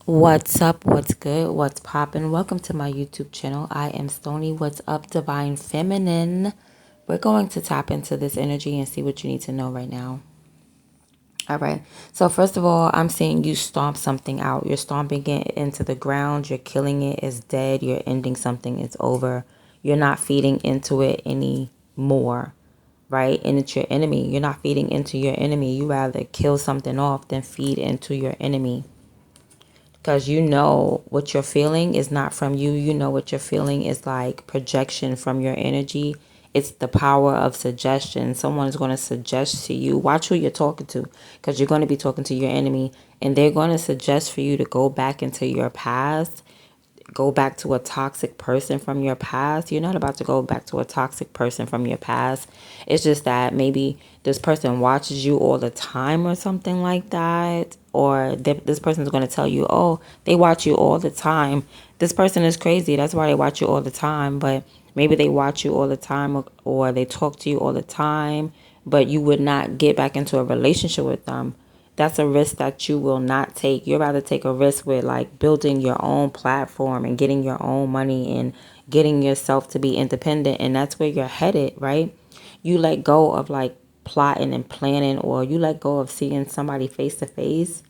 What's up? What's good? What's poppin'? Welcome to my YouTube channel. I am Stony. What's up, Divine Feminine? We're going to tap into this energy and see what you need to know right now. All right. So first of all, I'm seeing you stomp something out. You're stomping it into the ground. You're killing it. It's dead. You're ending something. It's over. You're not feeding into it anymore. Right? And it's your enemy. You're not feeding into your enemy. You rather kill something off than feed into your enemy. Because you know what you're feeling is not from you. You know what you're feeling is like projection from your energy. It's the power of suggestion. Someone is going to suggest to you. Watch who you're talking to, because you're going to be talking to your enemy. And they're going to suggest for you to go back into your past. Go back to a toxic person from your past. You're not about to go back to a toxic person from your past. It's just that maybe this person watches you all the time or something like that. Or this person is going to tell you, oh, they watch you all the time. This person is crazy. That's why they watch you all the time. But maybe they watch you all the time, or they talk to you all the time, but you would not get back into a relationship with them. That's a risk that you will not take. You'd rather take a risk with like building your own platform and getting your own money and getting yourself to be independent. And that's where you're headed, right? You let go of like plotting and planning, or you let go of seeing somebody face to face,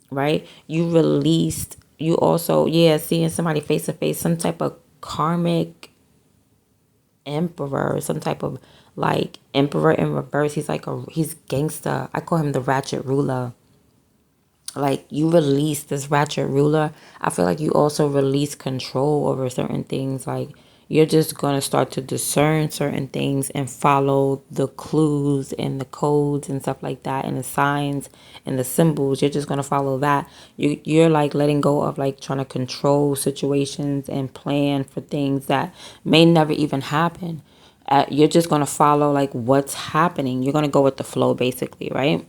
right? You released, you also, yeah, seeing somebody face to face, some type of karmic emperor, some type of like emperor in reverse. He's gangster. I call him the ratchet ruler. Like, you release this ratchet ruler. I feel like you also release control over certain things. Like, you're just going to start to discern certain things and follow the clues and the codes and stuff like that, and the signs and the symbols. You're just going to follow that. You're like letting go of like trying to control situations and plan for things that may never even happen. You're just going to follow like what's happening. You're going to go with the flow, basically, right?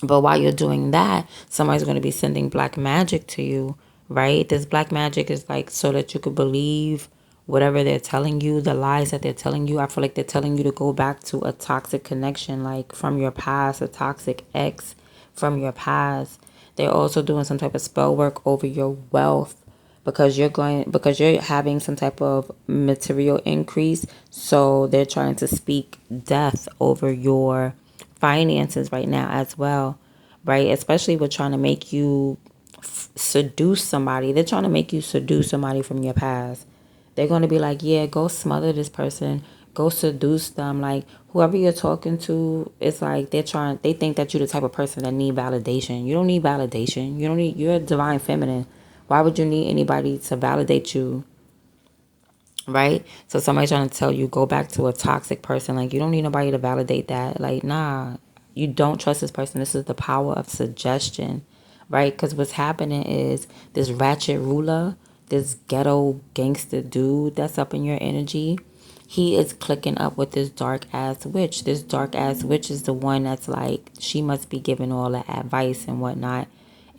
But while you're doing that, somebody's going to be sending black magic to you, right? This black magic is like so that you could believe whatever they're telling you, the lies that they're telling you. I feel like they're telling you to go back to a toxic connection, like from your past, a toxic ex from your past. They're also doing some type of spell work over your wealth, because you're having some type of material increase. So they're trying to speak death over your finances right now as well, right? Especially with trying to make you seduce somebody. They're trying to make you seduce somebody from your past. They're going to be like, yeah, go smother this person, go seduce them. Like, whoever you're talking to, it's like they think that you're the type of person that need validation. You don't need validation. You're a divine feminine. Why would you need anybody to validate you? Right? So somebody's trying to tell you, go back to a toxic person. Like, you don't need nobody to validate that. Like, nah, you don't trust this person. This is the power of suggestion, right? Because what's happening is this ratchet ruler, this ghetto gangster dude that's up in your energy, he is clicking up with this dark ass witch. This dark ass witch is the one that's like, she must be giving all the advice and whatnot,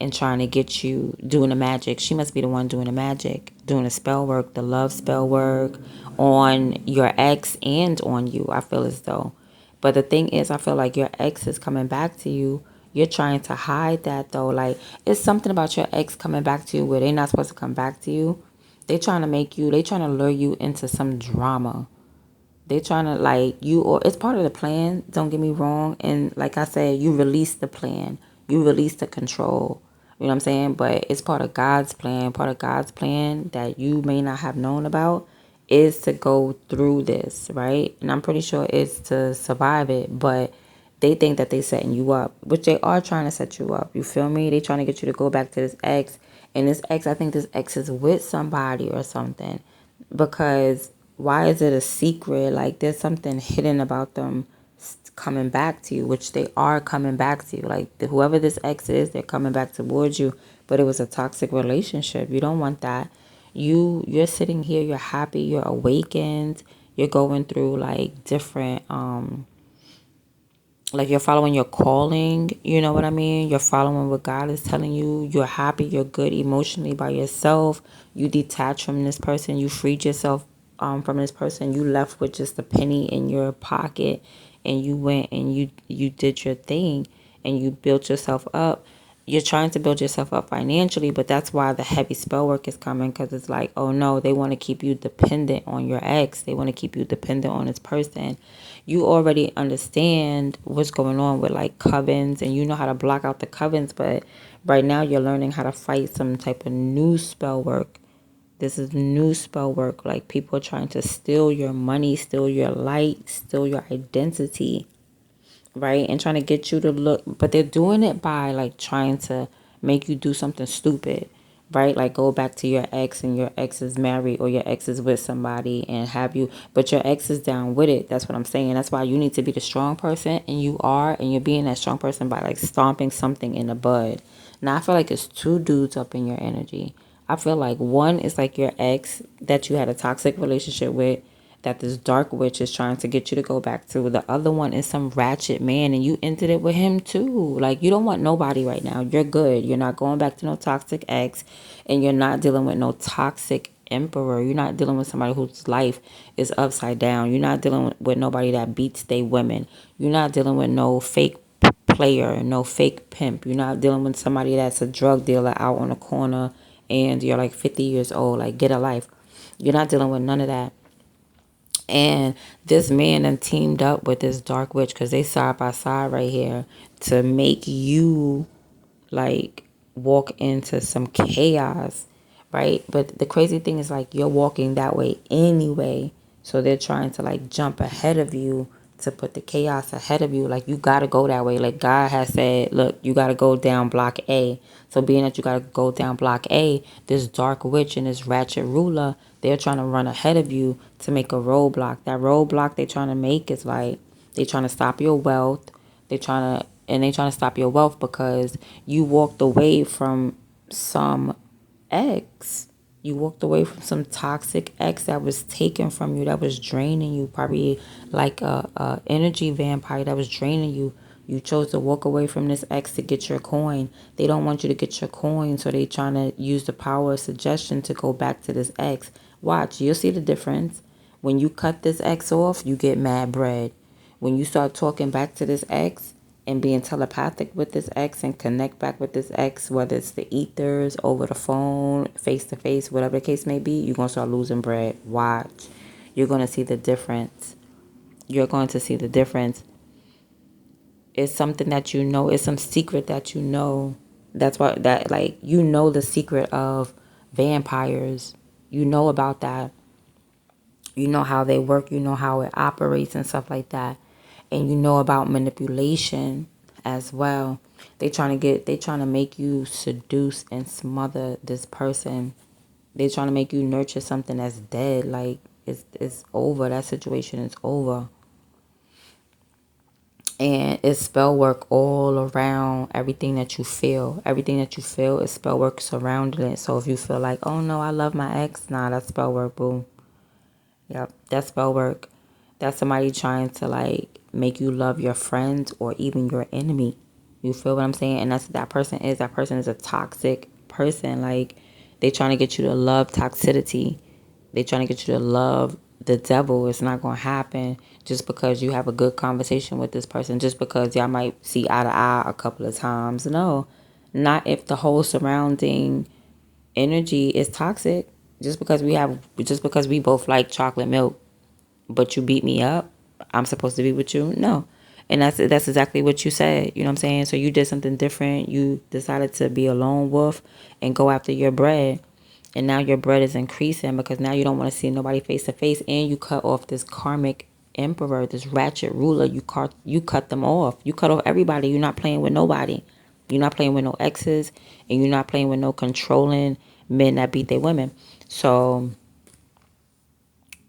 and trying to get you doing the magic. She must be the one doing the magic, doing the spell work, the love spell work on your ex and on you, I feel as though. But the thing is, I feel like your ex is coming back to you. You're trying to hide that, though. Like, it's something about your ex coming back to you where they're not supposed to come back to you. They trying to lure you into some drama. They trying to like you, or it's part of the plan. Don't get me wrong. And like I said, you release the plan. You release the control. You know what I'm saying? But it's part of God's plan. Part of God's plan that you may not have known about is to go through this, right? And I'm pretty sure it's to survive it. But they think that they setting you up, which they are trying to set you up. You feel me? They trying to get you to go back to this ex. And this ex, I think this ex is with somebody or something. Because why is it a secret? Like, there's something hidden about them coming back to you, which they are coming back to you. Like, whoever this ex is, they're coming back towards you. But it was a toxic relationship. You don't want that. You're sitting here, you're happy, you're awakened, you're going through like different like, you're following your calling, you know what I mean? You're following what God is telling you. You're happy, you're good emotionally by yourself. You detach from this person. You freed yourself from this person. You left with just a penny in your pocket, and you went and you did your thing, and you built yourself up. you're trying to build yourself up financially, but that's why the heavy spell work is coming, because it's like, oh no, they want to keep you dependent on your ex. They want to keep you dependent on this person. You already understand what's going on with like covens, and you know how to block out the covens, but right now you're learning how to fight some type of new spell work. This is new spell work. Like people are trying to steal your money, steal your light, steal your identity, right? And trying to get you to look, but they're doing it by like trying to make you do something stupid, right? Like go back to your ex and your ex is married or your ex is with somebody and have you, but your ex is down with it. That's what I'm saying. That's why you need to be the strong person, and you are, and you're being that strong person by like stomping something in the bud. Now I feel like it's two dudes up in your energy. I feel like one is like your ex that you had a toxic relationship with, that this dark witch is trying to get you to go back to. The other one is some ratchet man, and you ended it with him too. Like, you don't want nobody right now. You're good. You're not going back to no toxic ex, and you're not dealing with no toxic emperor. You're not dealing with somebody whose life is upside down. You're not dealing with nobody that beats they women. You're not dealing with no fake player, no fake pimp. You're not dealing with somebody that's a drug dealer out on the corner and you're like 50 years old. Like, get a life. You're not dealing with none of that. And this man then teamed up with this dark witch, because they side by side right here, to make you like walk into some chaos, right? But the crazy thing is like you're walking that way anyway. So they're trying to like jump ahead of you to put the chaos ahead of you. Like, you got to go that way. Like, God has said, look, you got to go down block A. So being that you got to go down block A, this dark witch and this ratchet ruler, they're trying to run ahead of you to make a roadblock. That roadblock they're trying to make is like, they're trying to stop your wealth. They trying to stop your wealth because you walked away from some ex. You walked away from some toxic ex that was taken from you, that was draining you, probably like a energy vampire that was draining you. You chose to walk away from this ex to get your coin. They don't want you to get your coin, so they trying to use the power of suggestion to go back to this ex. Watch, you'll see the difference. When you cut this ex off, you get mad bread. When you start talking back to this ex and being telepathic with this ex and connect back with this ex, whether it's the ethers, over the phone, face to face, whatever the case may be, you're going to start losing bread. Watch. You're going to see the difference. You're going to see the difference. It's something that you know. It's some secret that you know. That's why that, like, you know the secret of vampires. You know about that. You know how they work. You know how it operates and stuff like that. And you know about manipulation as well. They trying to make you seduce and smother this person. They trying to make you nurture something that's dead. Like, it's over. That situation is over. And it's spell work all around everything that you feel. Everything that you feel is spell work surrounding it. So if you feel like, oh no, I love my ex, nah, that's spell work, boom. Yep, that's spell work. That's somebody trying to like make you love your friends or even your enemy. You feel what I'm saying? And that's what that person is. That person is a toxic person. Like, they trying to get you to love toxicity. They trying to get you to love the devil. It's not going to happen just because you have a good conversation with this person. Just because y'all might see eye to eye a couple of times. No, not if the whole surrounding energy is toxic. Just because we both like chocolate milk, but you beat me up, I'm supposed to be with you? No. And that's exactly what you said. You know what I'm saying? So you did something different. You decided to be a lone wolf and go after your bread. And now your bread is increasing because now you don't want to see nobody face to face. And you cut off this karmic emperor, this ratchet ruler. You cut them off. You cut off everybody. You're not playing with nobody. You're not playing with no exes. And you're not playing with no controlling men that beat their women. So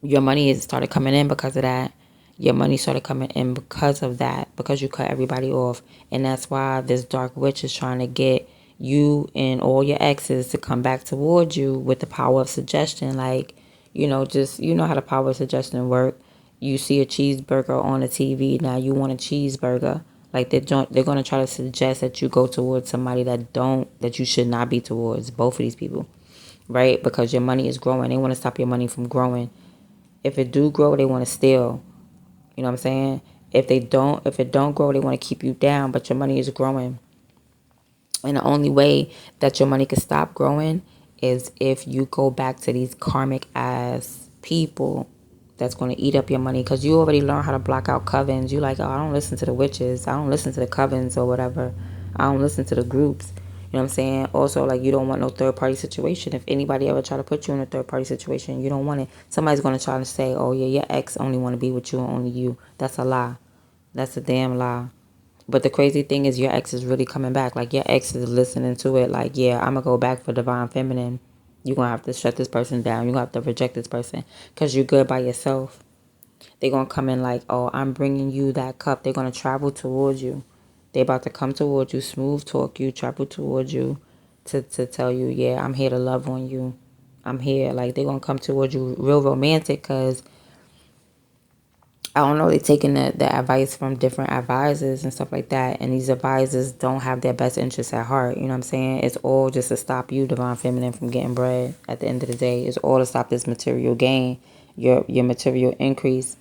your money has started coming in because of that. Your money started coming in because of that, because you cut everybody off. And that's why this dark witch is trying to get you and all your exes to come back towards you with the power of suggestion. Like, just, how the power of suggestion work. You see a cheeseburger on the TV, now you want a cheeseburger. Like, they're going to try to suggest that you go towards somebody that you should not be towards. Both of these people, right? Because your money is growing. They want to stop your money from growing. If it do grow, they want to steal. You know what I'm saying? If it don't grow, they want to keep you down, but your money is growing. And the only way that your money can stop growing is if you go back to these karmic ass people that's going to eat up your money, because you already learned how to block out covens. You like, oh, I don't listen to the witches. I don't listen to the covens or whatever. I don't listen to the groups. You know what I'm saying? Also, like, you don't want no third party situation. If anybody ever try to put you in a third party situation, you don't want it. Somebody's going to try to say, oh, yeah, your ex only want to be with you and only you. That's a lie. That's a damn lie. But the crazy thing is your ex is really coming back. Like, your ex is listening to it. Like, yeah, I'm going to go back for divine feminine. You're going to have to shut this person down. You're going to have to reject this person because you're good by yourself. They're going to come in like, oh, I'm bringing you that cup. They're going to travel towards you. They're about to come towards you, smooth talk you, travel towards you to tell you, yeah, I'm here to love on you. I'm here. Like, they're going to come towards you real romantic because I don't know, they're taking the advice from different advisors and stuff like that. And these advisors don't have their best interests at heart. You know what I'm saying? It's all just to stop you, divine feminine, from getting bread at the end of the day. It's all to stop this material gain, your material increase.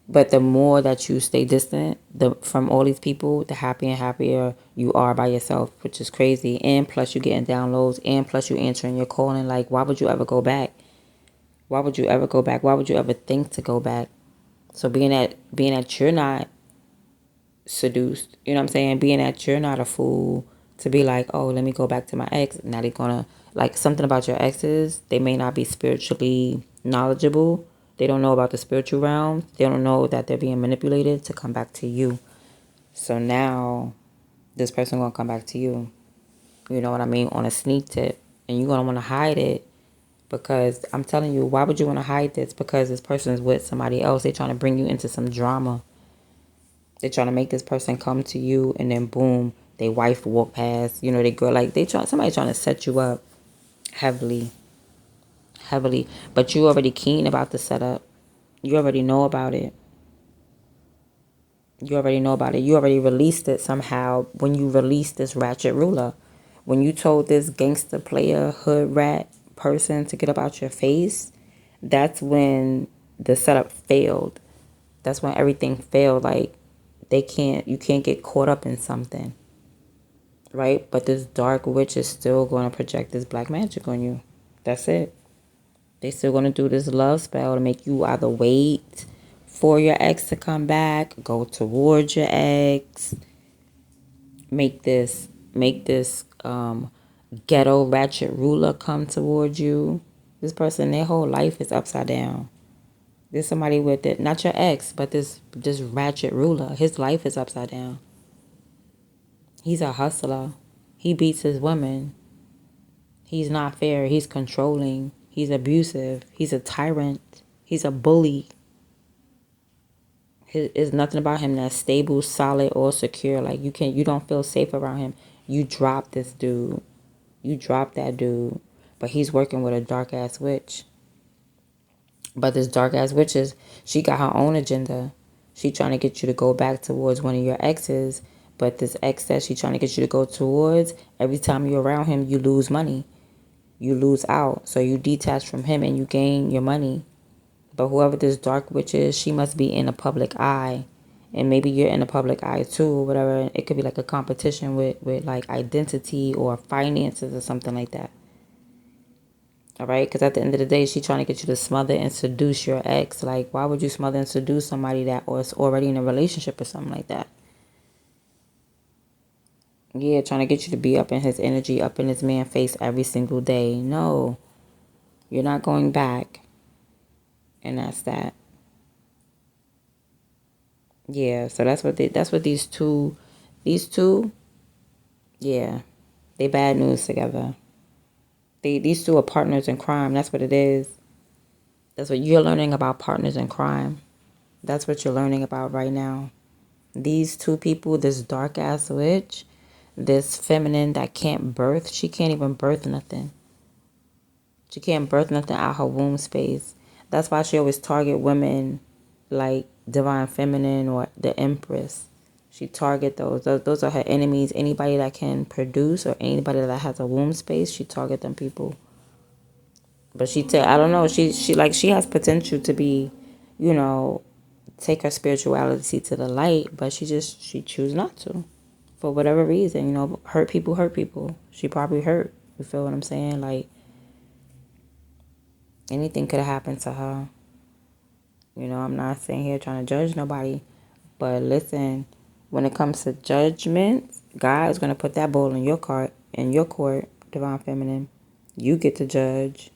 But the more that you stay distant from all these people, the happier and happier you are by yourself, which is crazy. And plus you getting downloads, and plus you answering your calling. Like, why would you ever go back? Why would you ever go back? Why would you ever think to go back? So being that you're not seduced, you know what I'm saying? Being that you're not a fool to be like, oh, let me go back to my ex. Now they're gonna, like, something about your exes. They may not be spiritually knowledgeable. They don't know about the spiritual realm. They don't know that they're being manipulated to come back to you. So now this person gonna come back to you. You know what I mean? On a sneak tip. And you're gonna wanna hide it. Because I'm telling you, why would you want to hide this? Because this person is with somebody else. They're trying to bring you into some drama. They're trying to make this person come to you, and then boom, they wife walk past. You know, they go like somebody trying to set you up heavily, heavily. But you already keen about the setup. You already know about it. You already know about it. You already released it somehow when you released this ratchet ruler. When you told this gangster player hood rat person to get up out your face, that's when the setup failed. That's when everything failed. Like, you can't get caught up in something, right? But this dark witch is still going to project this black magic on you. That's it. They still going to do this love spell to make you either wait for your ex to come back, go towards your ex, make this ghetto ratchet ruler come towards you. This person, their whole life is upside down. There's somebody with it, not your ex, but this ratchet ruler. His life is upside down. He's a hustler. He beats his women. He's not fair. He's controlling. He's abusive. He's a tyrant. He's a bully. There's nothing about him that's stable, solid, or secure. Like, you don't feel safe around him. You drop this dude. You drop that dude. But he's working with a dark ass witch. But this dark ass witch she got her own agenda. She trying to get you to go back towards one of your exes. But this ex that she trying to get you to go towards, every time you're around him, you lose money. You lose out. So you detach from him and you gain your money. But whoever this dark witch is, she must be in the public eye. And maybe you're in the public eye too, or whatever. It could be like a competition with like identity or finances or something like that. All right? Because at the end of the day, she's trying to get you to smother and seduce your ex. Like, why would you smother and seduce somebody that was already in a relationship or something like that? Yeah, trying to get you to be up in his energy, up in his man face every single day. No, you're not going back. And that's that. Yeah, so that's what these two, yeah, they bad news together. These two are partners in crime. That's what it is. That's what you're learning about, partners in crime. That's what you're learning about right now. These two people, this dark ass witch, this feminine that can't birth, she can't even birth nothing. She can't birth nothing out her womb space. That's why she always target women like divine feminine or the empress. She target those. Those are her enemies. Anybody that can produce or anybody that has a womb space, she target them people. But I don't know. She has potential to be, you know, take her spirituality to the light, but she choose not to, for whatever reason. You know, hurt people hurt people. She probably hurt. You feel what I'm saying? Like, anything could have happened to her. You know, I'm not sitting here trying to judge nobody. But listen, when it comes to judgment, God is going to put that ball in your court, divine feminine. You get to judge.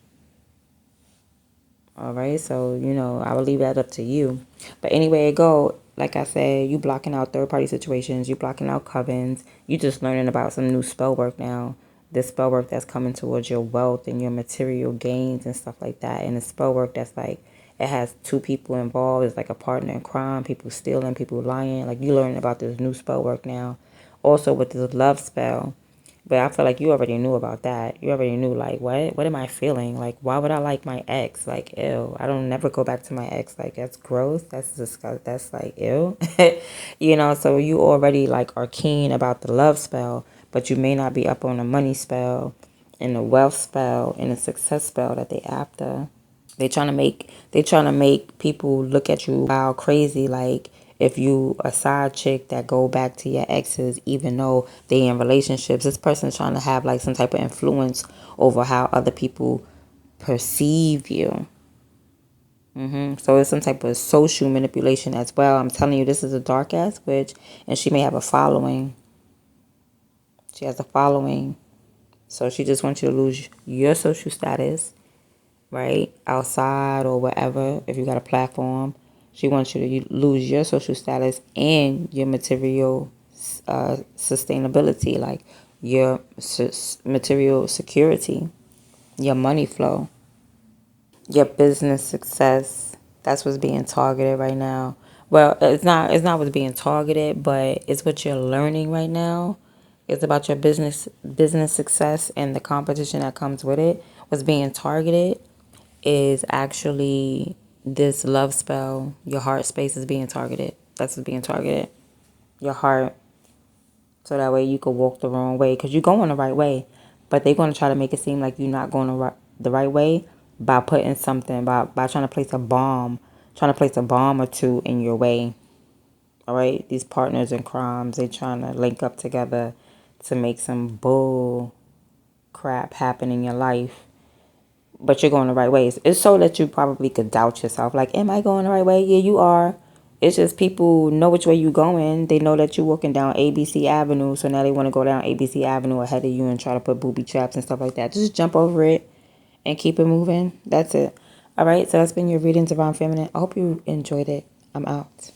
All right, so, you know, I will leave that up to you. But anyway it go, like I said, you blocking out third-party situations, you blocking out covens, you just learning about some new spell work now. This spell work that's coming towards your wealth and your material gains and stuff like that. And the spell work that's like, it has two people involved. It's like a partner in crime, people stealing, people lying. Like, you learning about this new spell work now. Also with this love spell. But I feel like you already knew about that. You already knew, like, what am I feeling? Like, why would I like my ex? Like, ew. I don't never go back to my ex. Like, that's gross. That's disgusting. That's like, ew. You know, so you already, like, are keen about the love spell, but you may not be up on the money spell and the wealth spell and the success spell that they after. They trying to make people look at you wild crazy, like if you a side chick that go back to your exes even though they in relationships. This person's trying to have like some type of influence over how other people perceive you. So it's some type of social manipulation as well. I'm telling you, this is a dark ass witch, and she may have a following. She has a following, so she just wants you to lose your social status, right? Outside or wherever, if you got a platform. She wants you to lose your social status and your material sustainability, like your material security, your money flow, your business success. That's what's being targeted right now. Well, it's not what's being targeted, but it's what you're learning right now. It's about your business success and the competition that comes with it. What's being targeted is actually this love spell. Your heart space is being targeted. That's what's being targeted. Your heart. So that way you could walk the wrong way. Because you're going the right way. But they're going to try to make it seem like you're not going the right way by putting something, by trying to place a bomb. Trying to place a bomb or two in your way. All right? These partners in crimes, they trying to link up together to make some bull crap happen in your life. But you're going the right ways. It's so that you probably could doubt yourself. Like, am I going the right way? Yeah, you are. It's just people know which way you're going. They know that you're walking down ABC Avenue. So now they want to go down ABC Avenue ahead of you and try to put booby traps and stuff like that. Just jump over it and keep it moving. That's it. All right. So that's been your reading, Divine Feminine. I hope you enjoyed it. I'm out.